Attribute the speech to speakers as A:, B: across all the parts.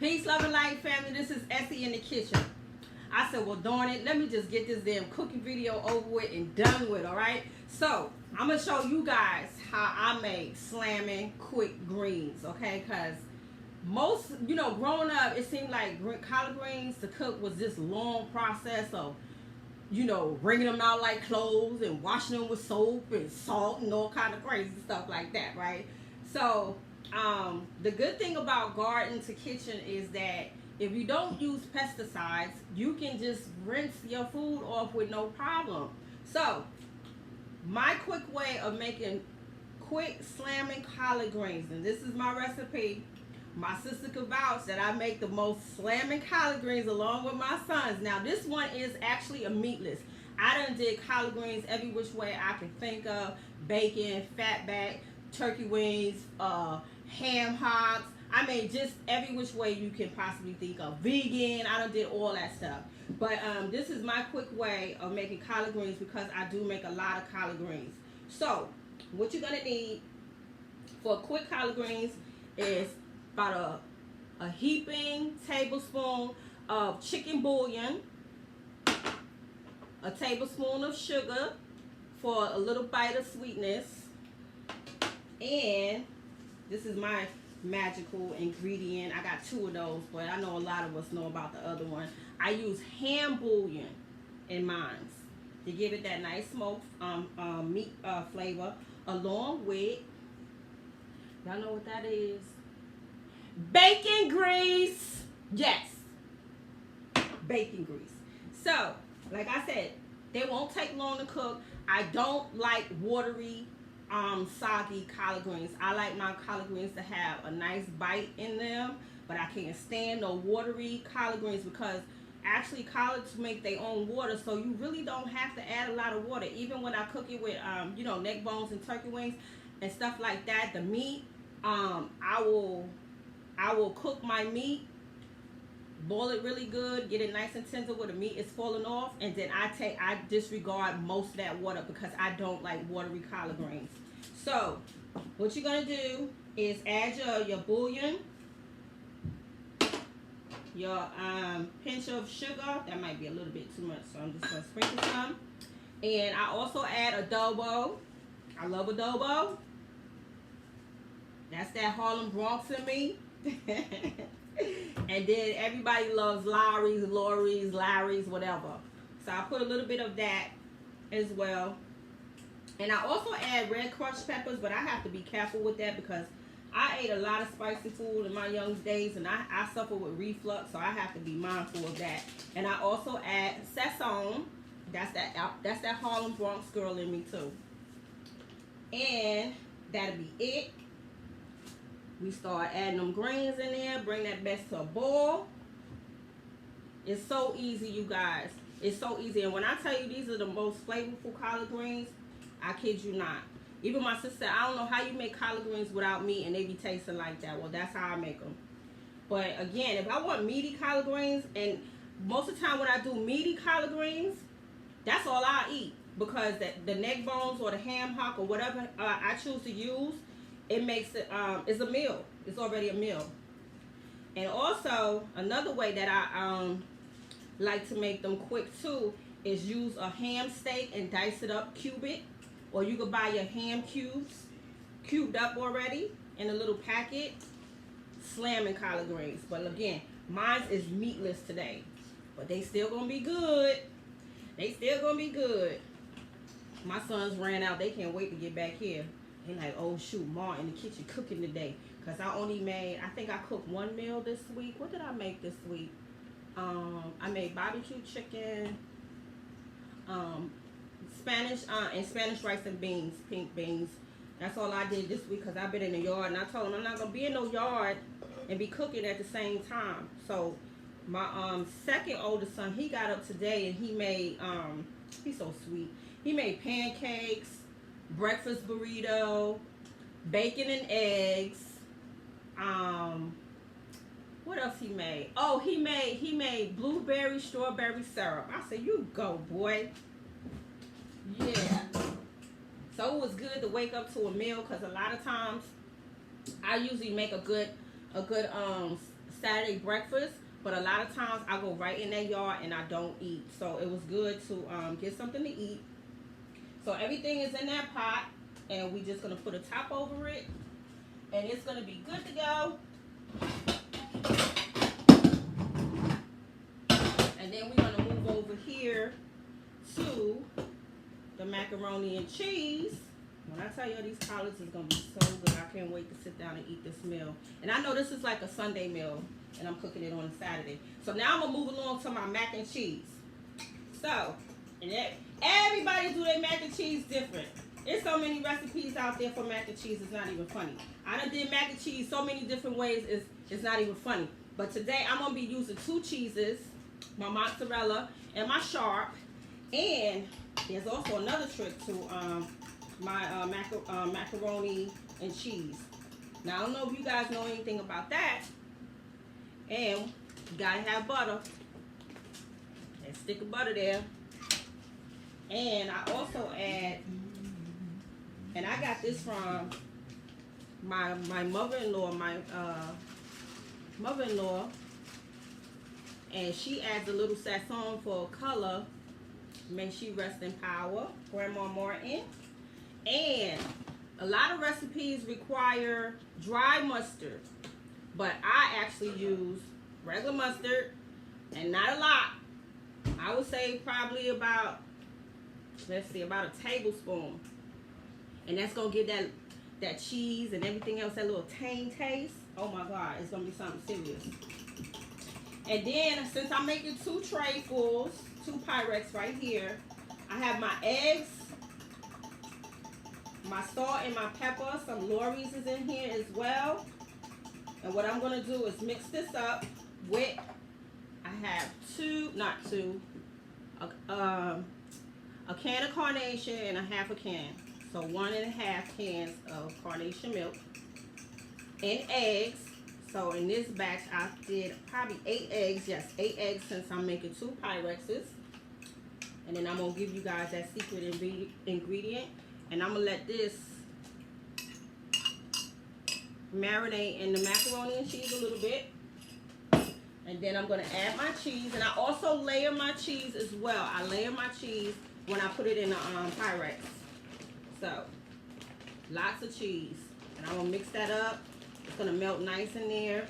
A: Peace, love, and light, family. This is Essie in the kitchen. I said, well, darn it, let me just get this damn cooking video over with and done with, all right? So, I'm going to show you guys how I make slamming quick greens, okay? Because most, growing up, it seemed like collard greens to cook was this long process of, wringing them out like clothes and washing them with soap and salt and all kind of crazy stuff like that, right? So, the good thing about garden to kitchen is that if you don't use pesticides, you can just rinse your food off with no problem. So, my quick way of making quick slamming collard greens, and this is my recipe. My sister could vouch that I make the most slamming collard greens along with my sons. Now, this one is actually a meatless. I done did collard greens every which way I can think of. Bacon, fatback, turkey wings, ham hocks. I mean, just every which way you can possibly think of. Vegan, I done did all that stuff. But this is my quick way of making collard greens because I do make a lot of collard greens. So, what you're going to need for quick collard greens is about a heaping tablespoon of chicken bouillon, a tablespoon of sugar for a little bite of sweetness, and this is my magical ingredient. I got 2 of those, but I know a lot of us know about the other one. I use ham bouillon in mine to give it that nice smoked meat flavor, along with, y'all know what that is? Bacon grease. Yes, bacon grease. So, like I said, they won't take long to cook. I don't like watery, soggy collard greens. I like my collard greens to have a nice bite in them, but I can't stand no watery collard greens because actually collards make their own water, so you really don't have to add a lot of water. Even when I cook it with, neck bones and turkey wings and stuff like that, the meat, I will cook my meat, boil it really good, get it nice and tender where the meat is falling off, and then I disregard most of that water because I don't like watery collard greens. So, what you're gonna do is add your bouillon, your pinch of sugar. That might be a little bit too much, so I'm just gonna sprinkle some. And I also add adobo. I love adobo. That's that Harlem Bronx in me. And then everybody loves Lawry's, whatever. So I put a little bit of that as well. And I also add red crushed peppers, but I have to be careful with that because I ate a lot of spicy food in my young days, and I suffer with reflux, so I have to be mindful of that. And I also add sesame. That's that Harlem Bronx girl in me too. And that'll be it. We start adding them greens in there. Bring that mess to a boil. It's so easy, you guys. It's so easy. And when I tell you these are the most flavorful collard greens, I kid you not. Even my sister said, I don't know how you make collard greens without meat and they be tasting like that. Well, that's how I make them. But again, if I want meaty collard greens, and most of the time when I do meaty collard greens, that's all I eat. Because the neck bones or the ham hock or whatever I choose to use, it makes it, it's a meal. It's already a meal. And also, another way that I like to make them quick too is use a ham steak and dice it up, cube it. Or you could buy your ham cubes, cubed up already in a little packet. Slamming collard greens. But again, mine is meatless today. But they still gonna be good. They still gonna be good. My sons ran out. They can't wait to get back here. They like, oh shoot, Ma in the kitchen cooking today. Because I think I cooked 1 meal this week. What did I make this week? I made barbecue chicken, Spanish rice and beans, pink beans. That's all I did this week because I've been in the yard. And I told them I'm not going to be in no yard and be cooking at the same time. So my second oldest son, he got up today and he made, he's so sweet. He made pancakes, breakfast burrito, bacon and eggs. What else he made? Oh, he made blueberry strawberry syrup. I said, you go, boy. Yeah. So it was good to wake up to a meal because a lot of times I usually make a good Saturday breakfast, but a lot of times I go right in that yard and I don't eat. So it was good to get something to eat. So everything is in that pot, and we just gonna put a top over it, and it's gonna be good to go. And then we're gonna move over here to the macaroni and cheese. When I tell you these collards is gonna be so good, I can't wait to sit down and eat this meal. And I know this is like a Sunday meal, and I'm cooking it on a Saturday. So now I'm gonna move along to my mac and cheese. So, and everybody do their mac and cheese different. There's so many recipes out there for mac and cheese, it's not even funny. I done did mac and cheese so many different ways, it's not even funny. But today I'm gonna be using 2 cheeses, my mozzarella and my sharp. And there's also another trick to my macaroni and cheese. Now, I don't know if you guys know anything about that. And you gotta have butter. And stick of butter there. And I also add, and I got this from my mother-in-law, mother-in-law. And she adds a little sazon for color. May she rest in power, Grandma Martin. And a lot of recipes require dry mustard, but I actually use regular mustard, and not a lot. I would say probably about, let's see, about a tablespoon. And that's gonna give that cheese and everything else that little tang taste. Oh my God, it's gonna be something serious. And then, since I'm making 2 trayfuls, 2 Pyrex right here, I have my eggs, my salt and my pepper, some Lorry's is in here as well. And what I'm going to do is mix this up with, I have a can of carnation and a half a can. So 1.5 cans of carnation milk and eggs. So in this batch, I did probably 8 eggs. Yes, 8 eggs since I'm making 2 Pyrexes. And then I'm going to give you guys that secret ingredient. And I'm going to let this marinate in the macaroni and cheese a little bit. And then I'm going to add my cheese. And I also layer my cheese as well. I layer my cheese when I put it in the Pyrex. So, lots of cheese. And I'm going to mix that up. It's going to melt nice in there.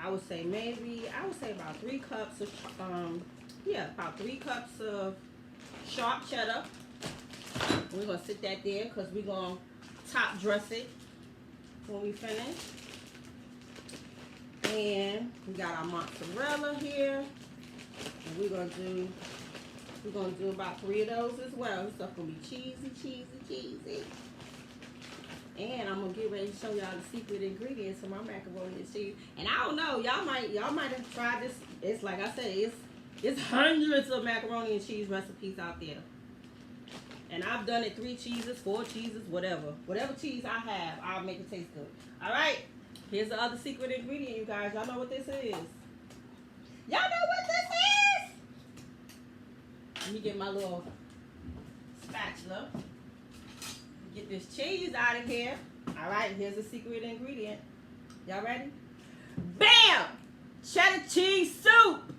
A: I would say about 3 cups of, about 3 cups of sharp cheddar. We're going to sit that there because we're going to top dress it when we finish. And we got our mozzarella here. And we're going to do about 3 of those as well. This stuff going to be cheesy, cheesy, cheesy. And I'm gonna get ready to show y'all the secret ingredients of my macaroni and cheese. And I don't know, y'all might have tried this. It's like I said, it's hundreds of macaroni and cheese recipes out there. And I've done it 3 cheeses, 4 cheeses, whatever. Whatever cheese I have, I'll make it taste good. Alright, here's the other secret ingredient, you guys. Y'all know what this is. Y'all know what this is? Let me get my little spatula. Get this cheese out of here. All right, here's the secret ingredient. Y'all ready? Bam! Cheddar cheese soup.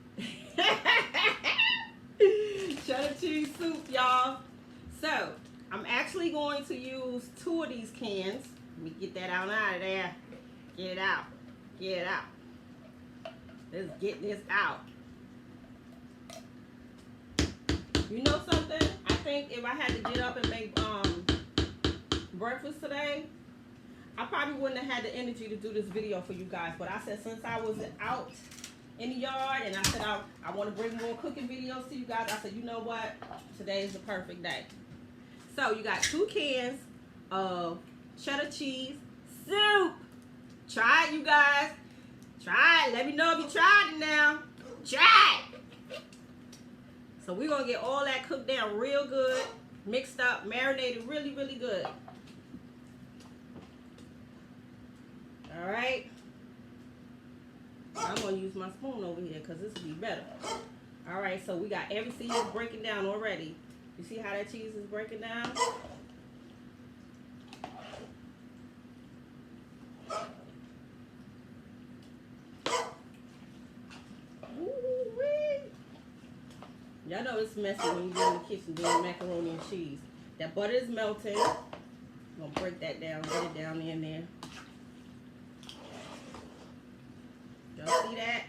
A: Cheddar cheese soup, y'all. So, I'm actually going to use 2 of these cans. Let me get that out of there. Get it out. Get it out. Let's get this out. You know something? I think if I had to get up and make breakfast today, I probably wouldn't have had the energy to do this video for you guys. But I said, since I was out in the yard and I said I want to bring more cooking videos to you guys, I said, you know what? Today is the perfect day. So you got 2 cans of cheddar cheese soup. Try it, you guys. Try it. Let me know if you tried it now. Try it. So we're going to get all that cooked down real good, mixed up, marinated really, really good. All right. I'm going to use my spoon over here because this will be better. All right, so we got everything is breaking down already. You see how that cheese is breaking down? Y'all know it's messy when you're in the kitchen doing macaroni and cheese. That butter is melting. I'm gonna break that down, get it down in there. Y'all see that?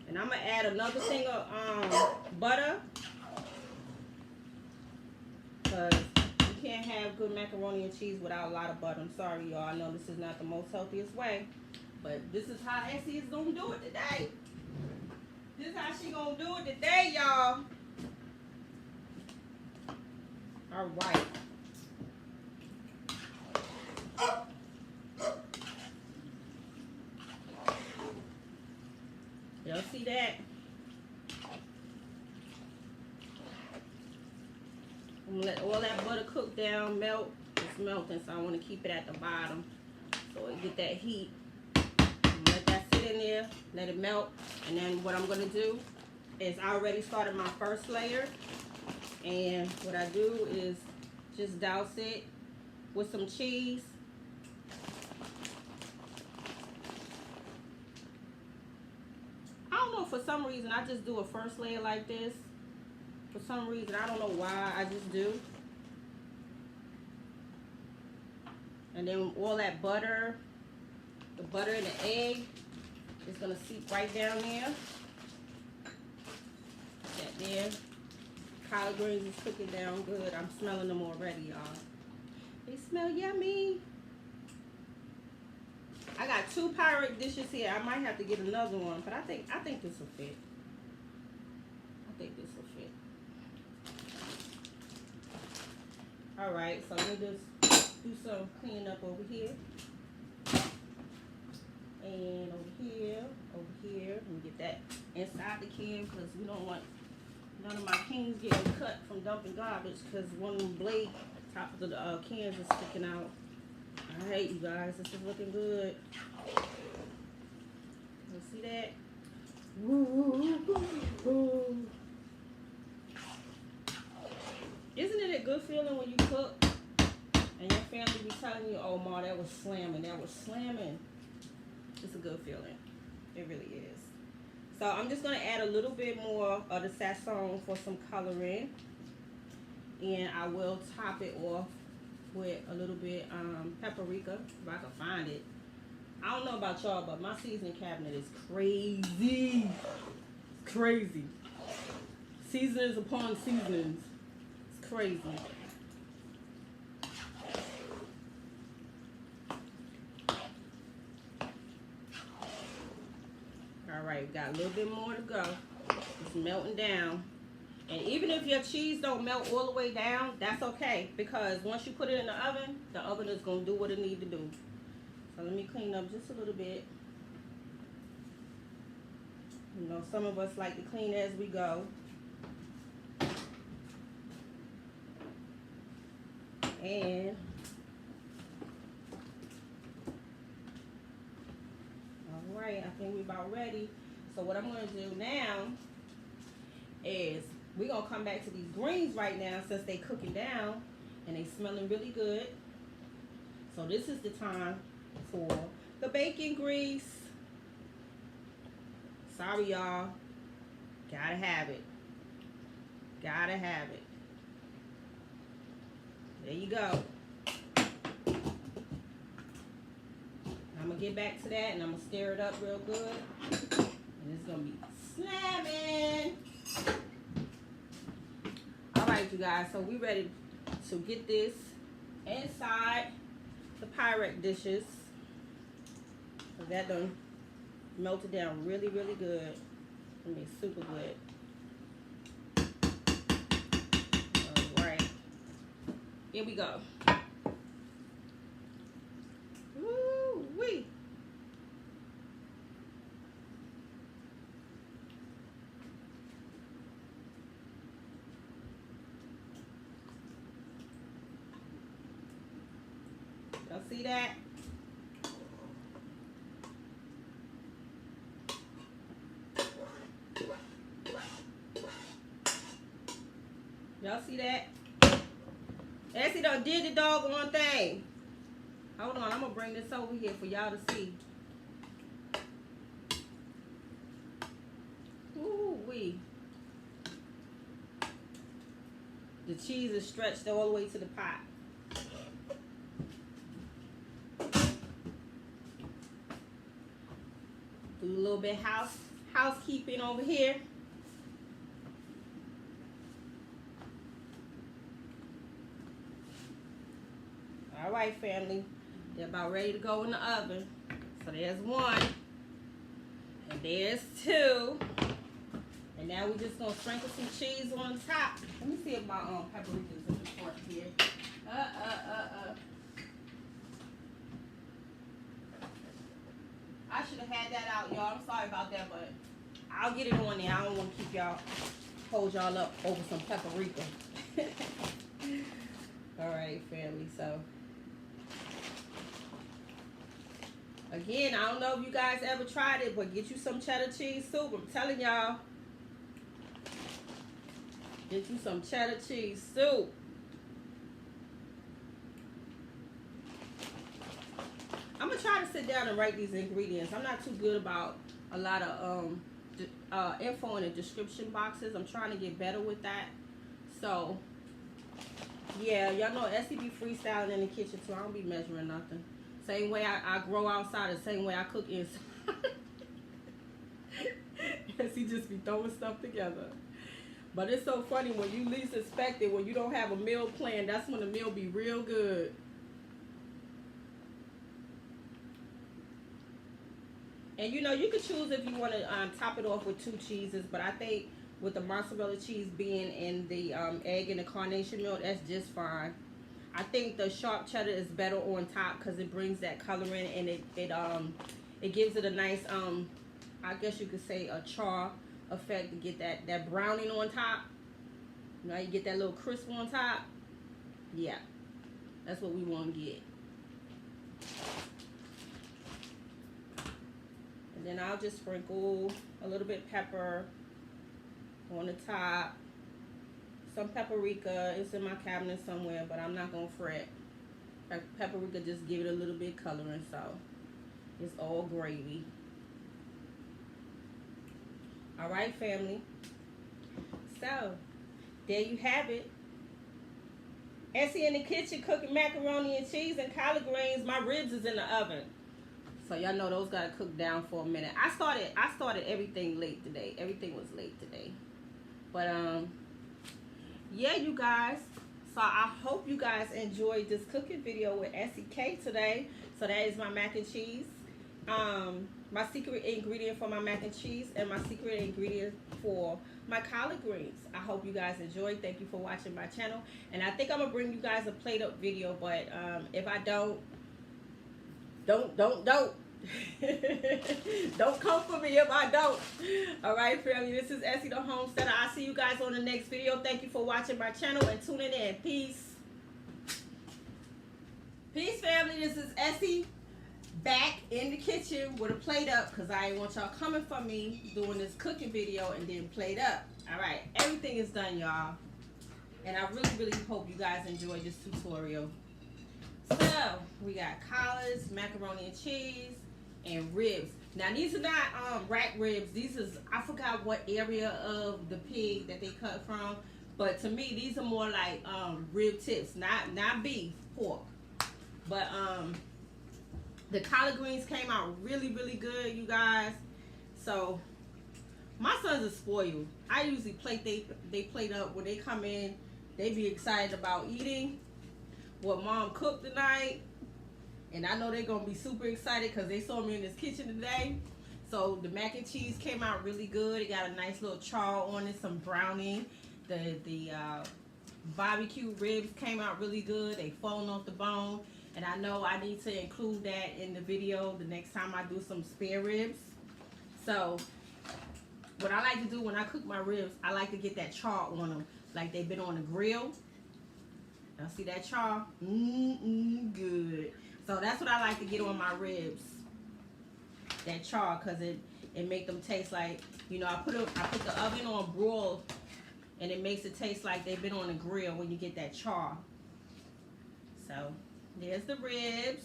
A: And I'm gonna add another thing of butter, because you can't have good macaroni and cheese without a lot of butter. I'm sorry, y'all. I know this is not the most healthiest way, but this is how Essie is gonna do it today. This is how she gonna do it today, y'all. All right. Y'all see that? I'm gonna let all that butter cook down, melt. It's melting, so I want to keep it at the bottom so it get that heat. Let that sit in there, let it melt, and then what I'm gonna do is I already started my first layer, and what I do is just douse it with some cheese. I don't know, for some reason I just do a first layer like this. For some reason, I don't know why, I just do. And then all that butter, the butter and the egg, is gonna seep right down there. That there. Collard greens is cooking down good. I'm smelling them already, y'all. They smell yummy. I got 2 Pyrex dishes here. I might have to get another one, but I think this will fit. I think this will fit. All right, so let me just do some cleaning up over here. And over here. Let me get that inside the can, because we don't want none of my cans getting cut from dumping garbage, because one of them blade top of the cans is sticking out. All right, you guys, this is looking good. You see that? Woo. Isn't it a good feeling when you cook and your family be telling you, oh, Ma, that was slamming, that was slamming? It's a good feeling. It really is. So I'm just going to add a little bit more of the sazon for some coloring. And I will top it off with a little bit paprika, if I can find it. I don't know about y'all, but my seasoning cabinet is crazy. It's crazy. Seasonings upon seasonings. It's crazy. All right, got a little bit more to go. It's melting down. And even if your cheese don't melt all the way down, that's okay, because once you put it in the oven is going to do what it needs to do. So let me clean up just a little bit. You know, some of us like to clean as we go. And all right, I think we're about ready. So what I'm going to do now is we're going to come back to these greens right now, since they cooking down and they smelling really good. So this is the time for the bacon grease. Sorry, y'all. Gotta have it. Gotta have it. There you go. I'm going to get back to that, and I'm going to stir it up real good. And it's going to be slamming. Alright, you guys, so we ready to get this inside the Pyrex dishes. So that done melted down really, really good. I mean, super good. Alright. Here we go. Woo-wee. Y'all see that? Y'all see that? Essie done did the doggone thing. Hold on, I'm gonna bring this over here for y'all to see. Ooh wee. The cheese is stretched all the way to the pot. Do a little bit housekeeping over here. All right, family. They're about ready to go in the oven. So there's one. And there's two. And now we're just gonna sprinkle some cheese on top. Let me see if my paprika's in the fork here. I should have had that out, y'all. I'm sorry about that, but I'll get it on there. I don't want to keep y'all, hold y'all up over some paprika. All right, family. So again, I don't know if you guys ever tried it, but get you some cheddar cheese soup. I'm telling y'all. Get you some cheddar cheese soup. I'm going to try to sit down and write these ingredients. I'm not too good about a lot of info in the description boxes. I'm trying to get better with that. So, yeah, y'all know Essie be freestyling in the kitchen, so I don't be measuring nothing. Same way I grow outside, the same way I cook inside. Essie just be throwing stuff together. But it's so funny when you least expect it, when you don't have a meal plan, that's when the meal be real good. And you know, you could choose if you want to top it off with 2 cheeses, but I think with the mozzarella cheese being in the egg and the carnation milk, that's just fine. I think the sharp cheddar is better on top because it brings that color in, and it gives it a nice I guess you could say a char effect to get that browning on top. You know, you get that little crisp on top. Yeah, that's what we want to get. And then I'll just sprinkle a little bit pepper on the top. Some paprika. It's in my cabinet somewhere, but I'm not gonna fret. Paprika just give it a little bit coloring, so it's all gravy. All right, family. So there you have it. Essie in the kitchen cooking macaroni and cheese and collard greens. My ribs is in the oven, so y'all know those gotta cook down for a minute. I started everything late today. Everything was late today, but yeah, you guys. So I hope you guys enjoyed this cooking video with Essie K today. So that is my mac and cheese. My secret ingredient for my mac and cheese, and my secret ingredient for my collard greens. I hope you guys enjoyed. Thank you for watching my channel. And I think I'm gonna bring you guys a plate up video, but if I don't don't come for me if I don't. All right, family, this is Essie the Homesteader. I'll see you guys on the next video. Thank you for watching my channel and tuning in. Peace. Peace, family. This is Essie back in the kitchen with a plate up, because I ain't want y'all coming for me doing this cooking video and then plate up. All right, everything is done, y'all, and I really hope you guys enjoyed this tutorial. So we got collards, macaroni and cheese, and ribs. Now these are not rack ribs. These is, I forgot what area of the pig that they cut from, but to me these are more like rib tips, not beef, pork. But the collard greens came out really good, you guys. So my sons are spoiled. I usually plate they plate up when they come in. They be excited about eating what mom cooked tonight, and I know they're gonna be super excited because they saw me in this kitchen today. So the mac and cheese came out really good. It got a nice little char on it, some browning. The barbecue ribs came out really good. They falling off the bone. And I know I need to include that in the video the next time I do some spare ribs. So what I like to do when I cook my ribs, I like to get that char on them, like they've been on the grill. Y'all see that char? Good. So that's what I like to get on my ribs, that char, because it make them taste like, you know, I put the oven on broil, and it makes it taste like they've been on the grill when you get that char. So there's the ribs.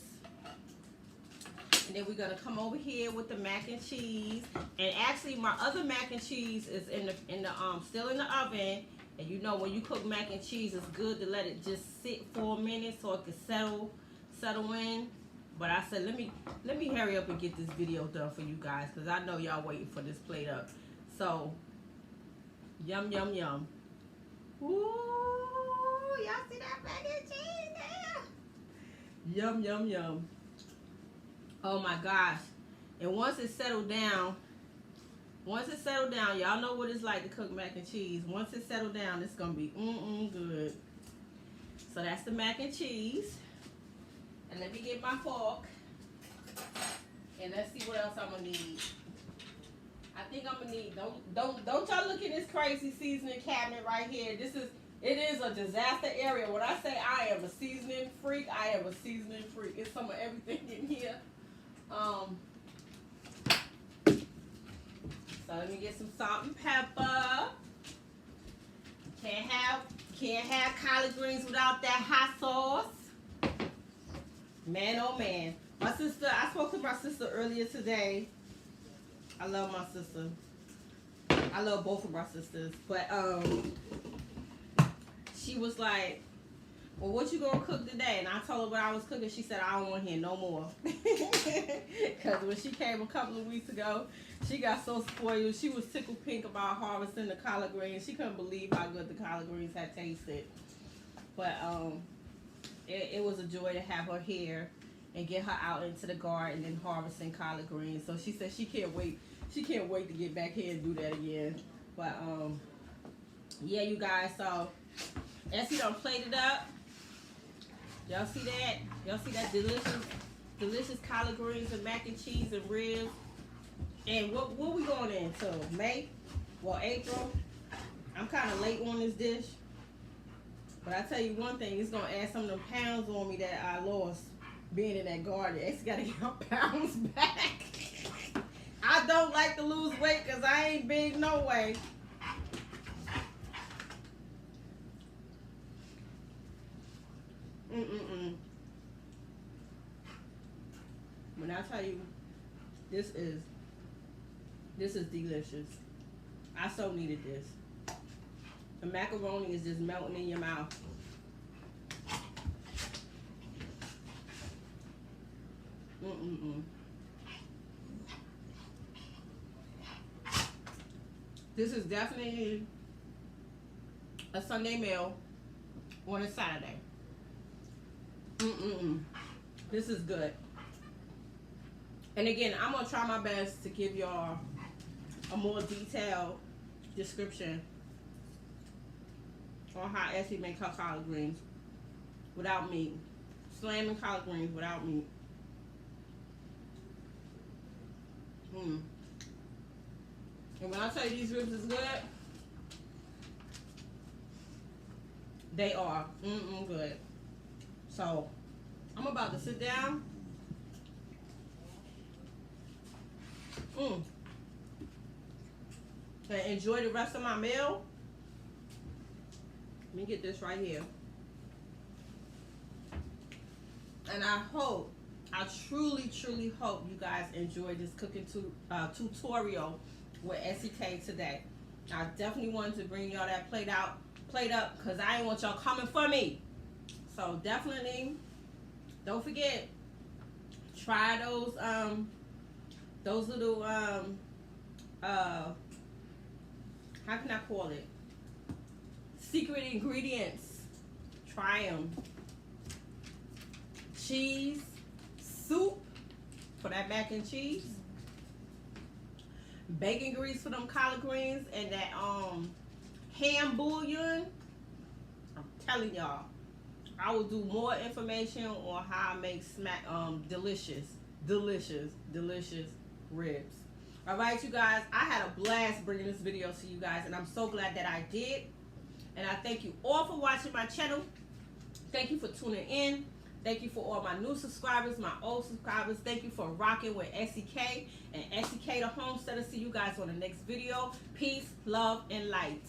A: And then we're gonna come over here with the mac and cheese. And actually, my other mac and cheese is still in the oven. And you know, when you cook mac and cheese, it's good to let it just sit for a minute so it can settle in. But I said, let me hurry up and get this video done for you guys, because I know y'all waiting for this plate up. So, yum, yum, yum. Ooh, y'all see that mac and cheese there? Yum, yum, yum. Oh my gosh. And once it settled down, y'all know what it's like to cook mac and cheese. Once it settled down, it's gonna be good. So that's the mac and cheese. And let me get my fork. And let's see what else I'm gonna need. I think I'm gonna need, don't y'all look at this crazy seasoning cabinet right here. It is a disaster area. When I say I am a seasoning freak, I am a seasoning freak. It's some of everything in here. So let me get some salt and pepper. Can't have collard greens without that hot sauce. Man, oh man. My sister, I spoke to my sister earlier today. I love my sister. I love both of my sisters. But she was like, well, what you gonna cook today? And I told her what I was cooking. She said, I don't want to hear no more. Because when she came a couple of weeks ago, she got so spoiled. She was tickled pink about harvesting the collard greens. She couldn't believe how good the collard greens had tasted. But it was a joy to have her here and get her out into the garden and harvesting collard greens. So she said she can't wait. She can't wait to get back here and do that again. But yeah, you guys. So Essie done plated up. Y'all see that? Y'all see that delicious collard greens and mac and cheese and ribs? And what we going into? May? Well, April. I'm kind of late on this dish. But I tell you one thing, it's going to add some of them pounds on me that I lost being in that garden. It's got to get her pounds back. I don't like to lose weight because I ain't big no way. When I tell you, this is delicious. I so needed this. The macaroni is just melting in your mouth. This is definitely a Sunday meal on a Saturday. This is good. And again, I'm gonna try my best to give y'all a more detailed description on how Essie makes her collard greens without meat. Slamming collard greens without meat. And when I tell you these ribs is good, they are good. So I'm about to sit down. And enjoy the rest of my meal. Let me get this right here. And I truly hope you guys enjoyed this cooking tutorial with SEK today. I definitely wanted to bring y'all that plate up, because I ain't want y'all coming for me. So definitely, don't forget, try those little how can I call it? Secret ingredients. Try them. Cheese soup for that mac and cheese. Bacon grease for them collard greens, and that ham bouillon. I'm telling y'all, I will do more information on how I make delicious ribs. All right, you guys, I had a blast bringing this video to you guys, and I'm so glad that I did. And I thank you all for watching my channel. Thank you for tuning in. Thank you for all my new subscribers, my old subscribers. Thank you for rocking with SEK and SEK the Homesteader. See you guys on the next video. Peace, love, and light.